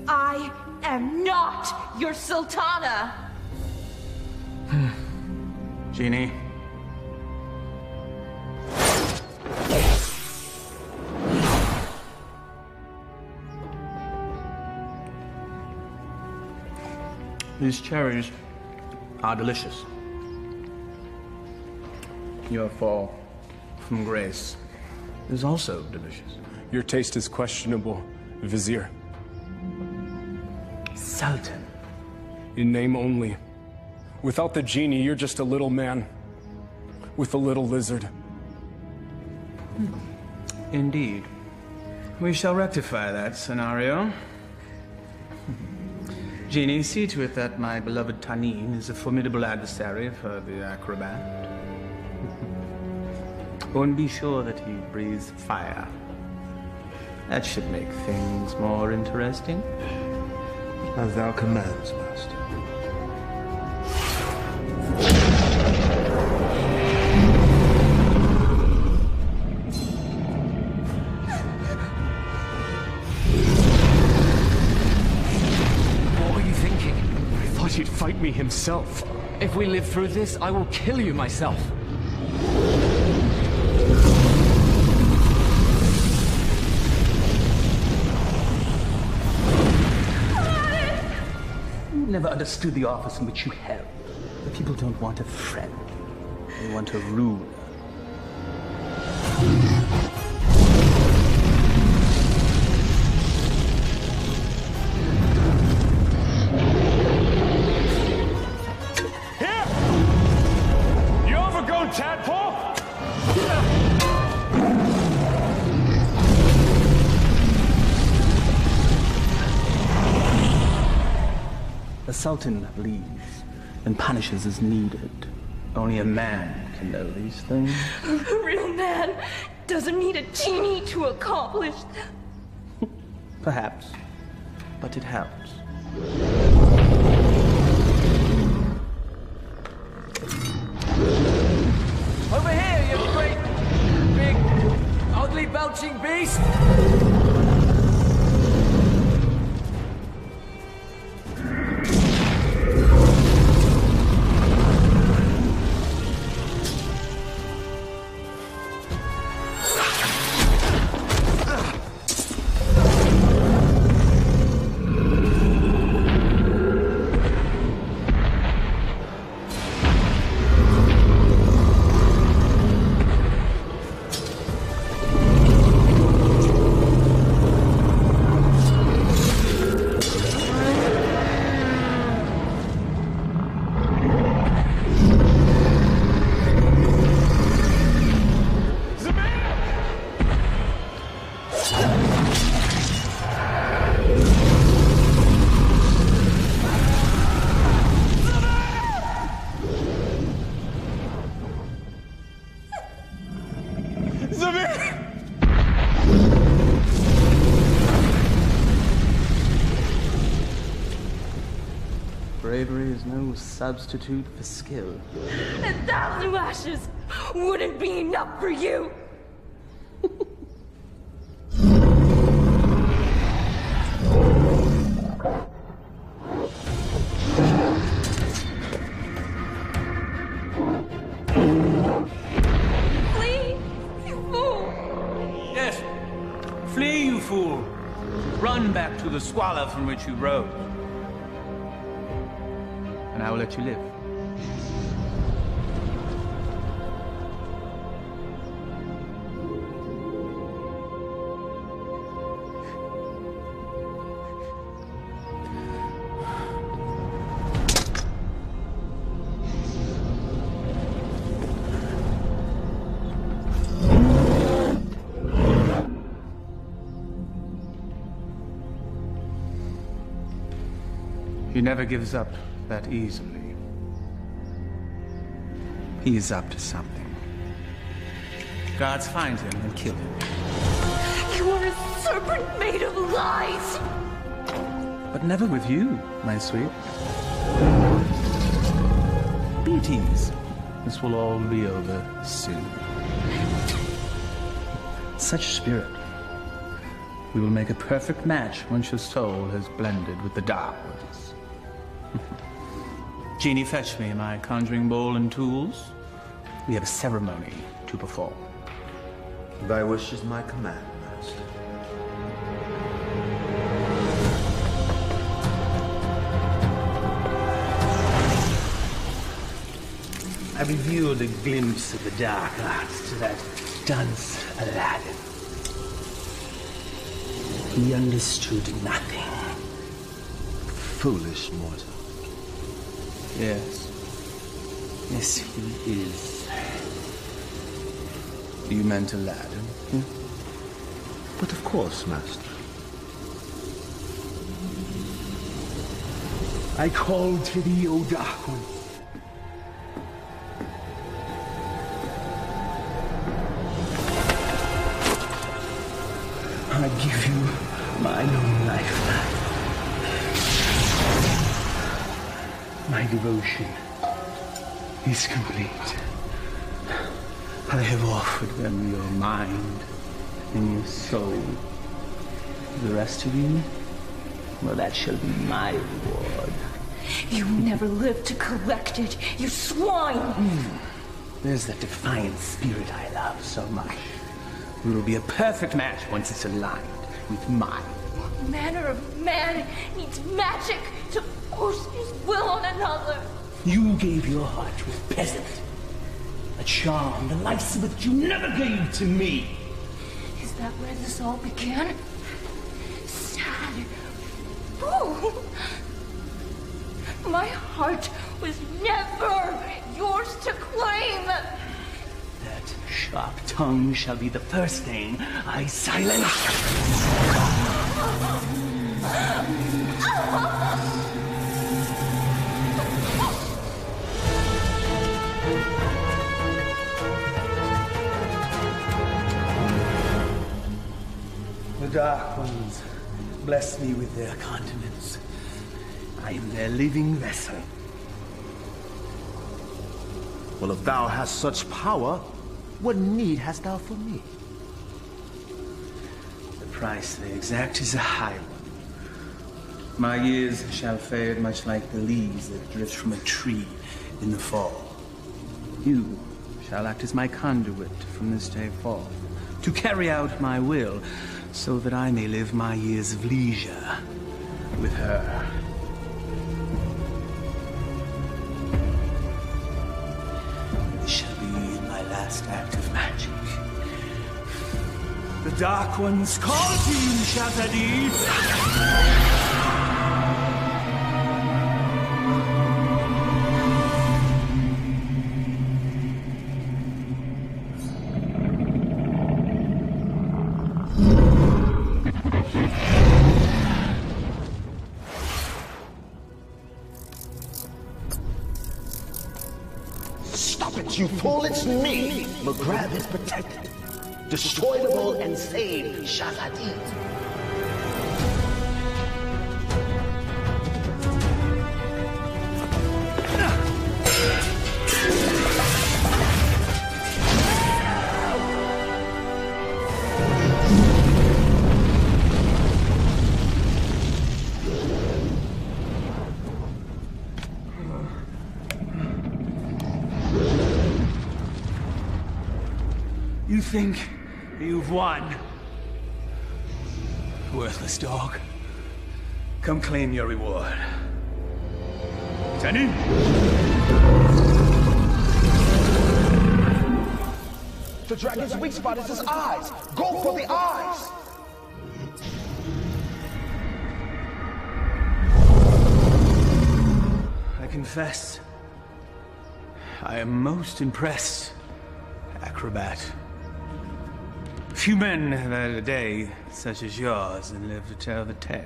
I am not your Sultana! Jeannie. These cherries are delicious. Your fall from grace is also delicious. Your taste is questionable, Vizier. Sultan. In name only. Without the genie, you're just a little man. With a little lizard. Indeed. We shall rectify that scenario. Genie, see to it that my beloved Tanin is a formidable adversary for the acrobat. Oh, and be sure that he breathes fire. That should make things more interesting. As thou commands, master. What were you thinking? I thought he'd fight me himself. If we live through this, I will kill you myself. You never understood the office in which you held. The people don't want a friend. They want a ruler. Here! You overgrown tadpole! The Sultan bleeds and punishes as needed. Only a man can know these things. A real man doesn't need a genie to accomplish that. Perhaps, but it helps. Over here, you great, big, ugly belching beast! Bravery is no substitute for skill. 1,000 lashes wouldn't be enough for you. Flee, you fool! Yes. Flee, you fool. Run back to the squalor from which you rose. And I will let you live. He never gives up that easily. He is up to something. Guards find him and kill him. You are a serpent made of lies! But never with you, my sweet. Be at ease. This will all be over soon. Such spirit. We will make a perfect match once your soul has blended with the dark ones. Genie, fetch me my conjuring bowl and tools. We have a ceremony to perform. Thy wish is my command, master. I revealed a glimpse of the dark arts to that dunce Alladin. He understood nothing. Foolish mortal. Yes. Yes, he is. You meant Aladdin? Yeah. But of course, Master. I call to thee, O Dark One. I give you my own lifeline. My devotion is complete. I have offered them your mind and your soul. The rest of you, well, that shall be my reward. You never lived to collect it, you swine! There's that defiant spirit I love so much. We will be a perfect match once it's aligned with mine. What manner of man needs magic to force his will on another? You gave your heart to a peasant. A charm the likes of which you never gave to me. Is that where this all began? Sad. Ooh. My heart was never yours to claim. That sharp tongue shall be the first thing I silence. The Dark Ones bless me with their continence. I am their living vessel. Well, if thou hast such power, what need hast thou for me? The price they exact is a high one. My years shall fade much like the leaves that drift from a tree in the fall. You shall act as my conduit from this day forth, to carry out my will, so that I may live my years of leisure with her. This shall be my last act of magic. The Dark Ones call to you, Shazadi! You fool, it's me! McGrath is protected. Destroyable and saved Shazadi. You think you've won? Worthless dog. Come claim your reward. Tenny? The dragon's weak spot is his eyes. Go for the eyes! I confess, I am most impressed, acrobat. Few men have had a day such as yours and live to tell the tale.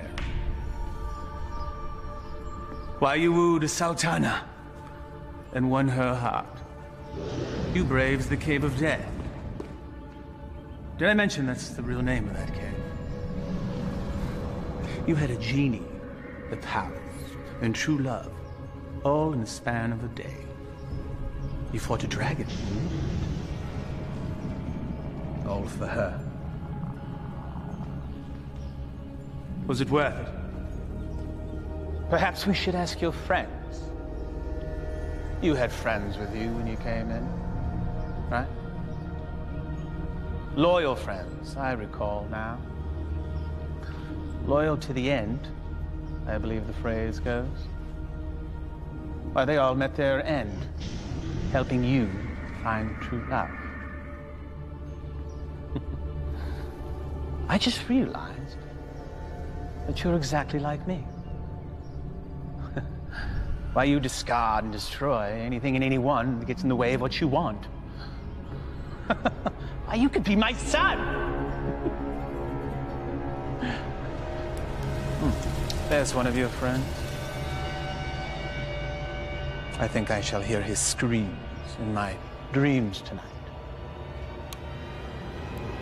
Why you wooed a sultana and won her heart. You braved the Cave of Death. Did I mention that's the real name of that cave? You had a genie, the palace, and true love, all in the span of a day. You fought a dragon. All for her. Was it worth it? Perhaps we should ask your friends. You had friends with you when you came in, right? Loyal friends, I recall now. Loyal to the end, I believe the phrase goes. Why, they all met their end, helping you find true love. I just realized that you're exactly like me. Why you discard and destroy anything and anyone that gets in the way of what you want? Why you could be my son! There's one of your friends. I think I shall hear his screams in my dreams tonight.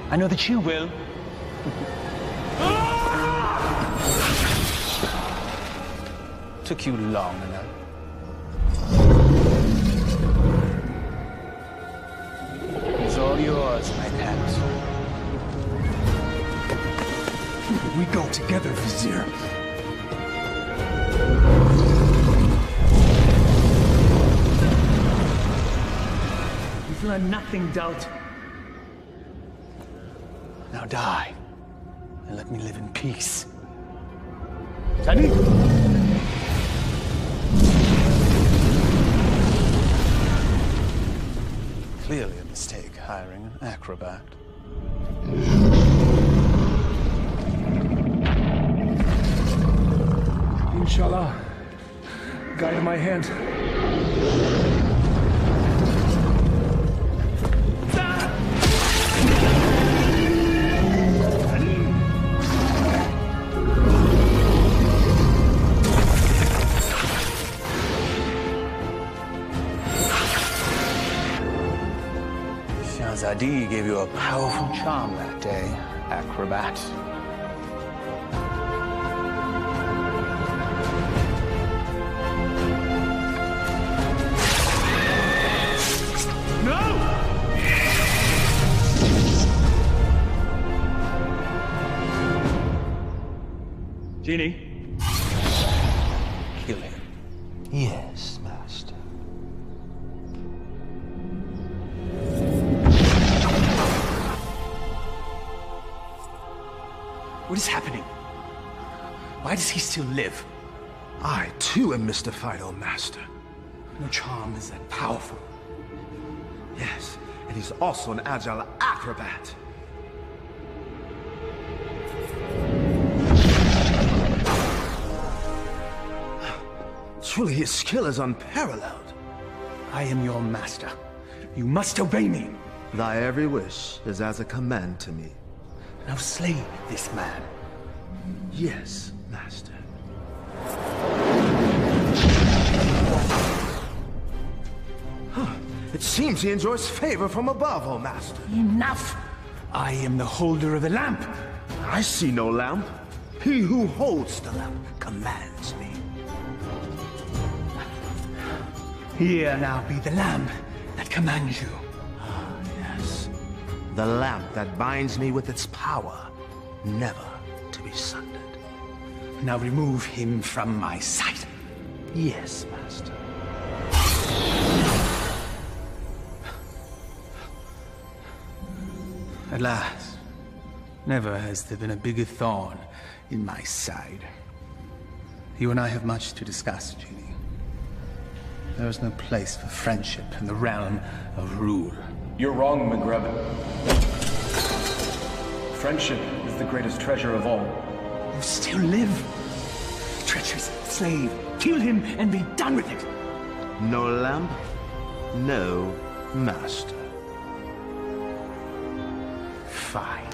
I know that you will. Took you long enough. It's all yours, my pet. We go together, Vizier. You've learned nothing, Dalt. Now die, and let me live in peace. Sunny? Clearly a mistake hiring an acrobat. Inshallah, guide my hand. Alladin gave you a powerful charm that day, acrobat. No! Genie, kill him. Yes, Master. What is happening? Why does he still live? I, too, am mystified, O Master. No charm is that powerful. Yes, and he's also an agile acrobat. Truly, his skill is unparalleled. I am your master. You must obey me. Thy every wish is as a command to me. Now slay this man. Yes, Master. It seems he enjoys favor from above, O Master. Enough! I am the holder of the lamp. I see no lamp. He who holds the lamp commands me. Here now be the lamp that commands you. Ah, yes. The lamp that binds me with its power, never to be sundered. Now remove him from my sight. Yes, Master. At last. Never has there been a bigger thorn in my side. You and I have much to discuss, Genie. There is no place for friendship in the realm of rule. You're wrong, McGreb. Friendship is the greatest treasure of all. You still live. Treacherous slave. Kill him and be done with it. No lamp, no master. Fine.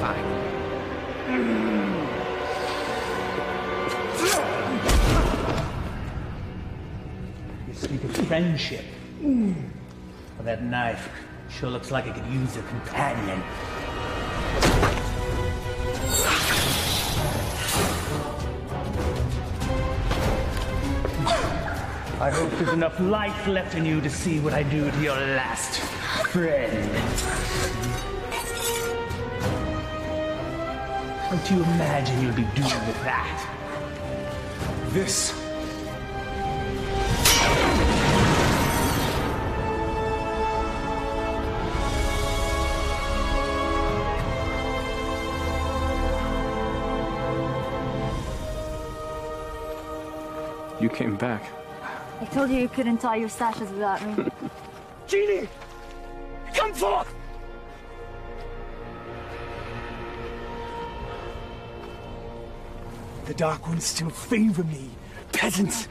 Fine. You speak of friendship. Well, that knife sure looks like it could use a companion. I hope there's enough life left in you to see what I do to your last friend. What do you imagine you'll be doing with that? This. You came back. I told you couldn't tie your sashes without me. Genie! Come forth! The Dark Ones still favor me, peasants.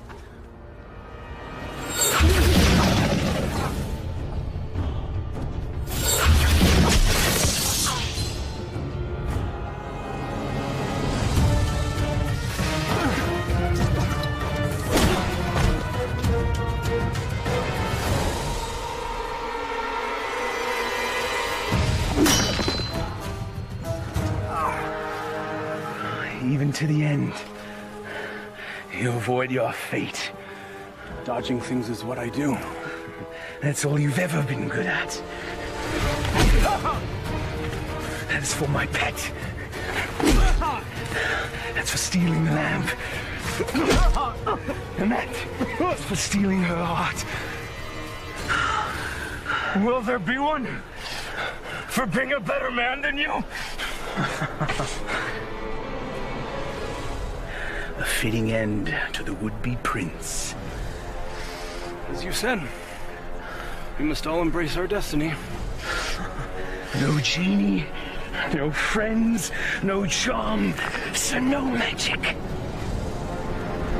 Even to the end, you avoid your fate. Dodging things is what I do. That's all you've ever been good at. That's for my pet. That's for stealing the lamp. And that's for stealing her heart. Will there be one for being a better man than you? A fitting end to the would-be prince. As you said, we must all embrace our destiny. No genie, no friends, no charm, so no magic.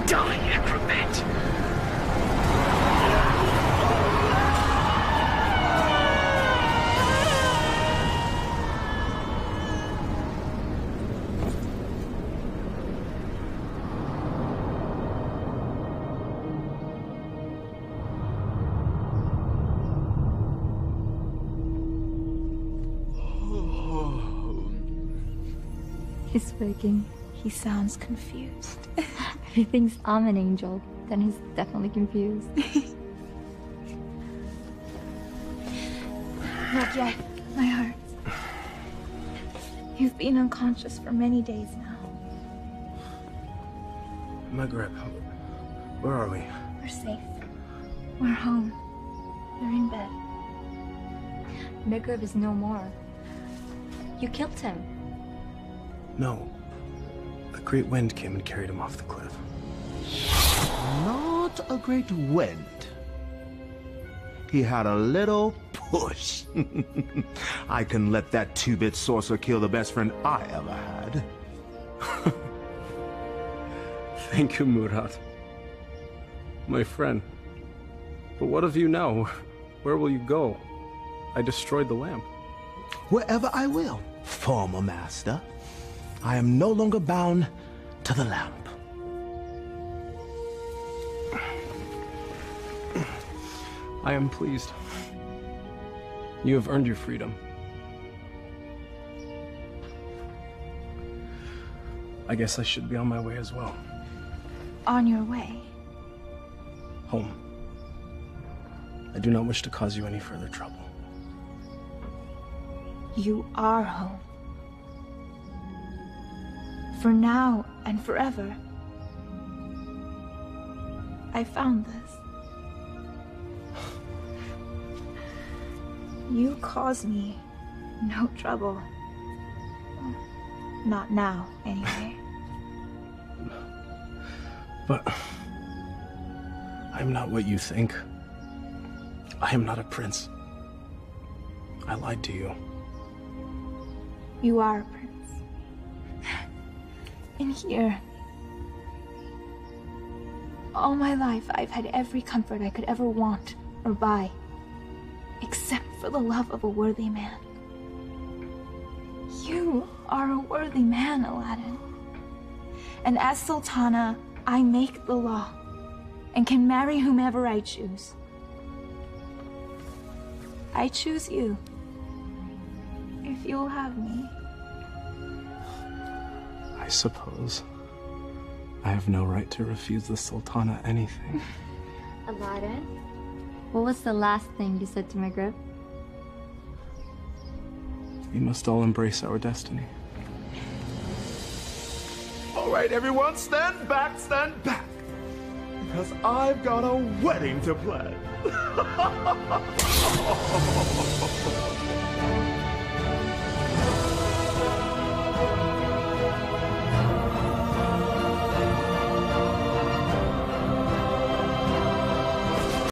Die, acrobat. He's speaking. He sounds confused. He thinks I'm an angel. Then he's definitely confused. Not yet, my heart. You've been unconscious for many days now. Maghreb, where are we? We're safe. We're home. You're in bed. Maghreb is no more. You killed him. No. A great wind came and carried him off the cliff. Not a great wind. He had a little push. I can let that two-bit sorcerer kill the best friend I ever had. Thank you, Murat. My friend. But what of you now? Where will you go? I destroyed the lamp. Wherever I will, former master. I am no longer bound to the lamp. I am pleased. You have earned your freedom. I guess I should be on my way as well. On your way? Home. I do not wish to cause you any further trouble. You are home. For now and forever. I found this. You cause me no trouble. Not now, anyway. But I'm not what you think. I am not a prince. I lied to you. You are a prince. And here, all my life, I've had every comfort I could ever want or buy, except for the love of a worthy man. You are a worthy man, Alladin. And as Sultana, I make the law and can marry whomever I choose. I choose you, if you'll have me. I suppose I have no right to refuse the Sultana anything. Alladin, what was the last thing you said to Maghreb? We must all embrace our destiny. All right, everyone, stand back, because I've got a wedding to plan.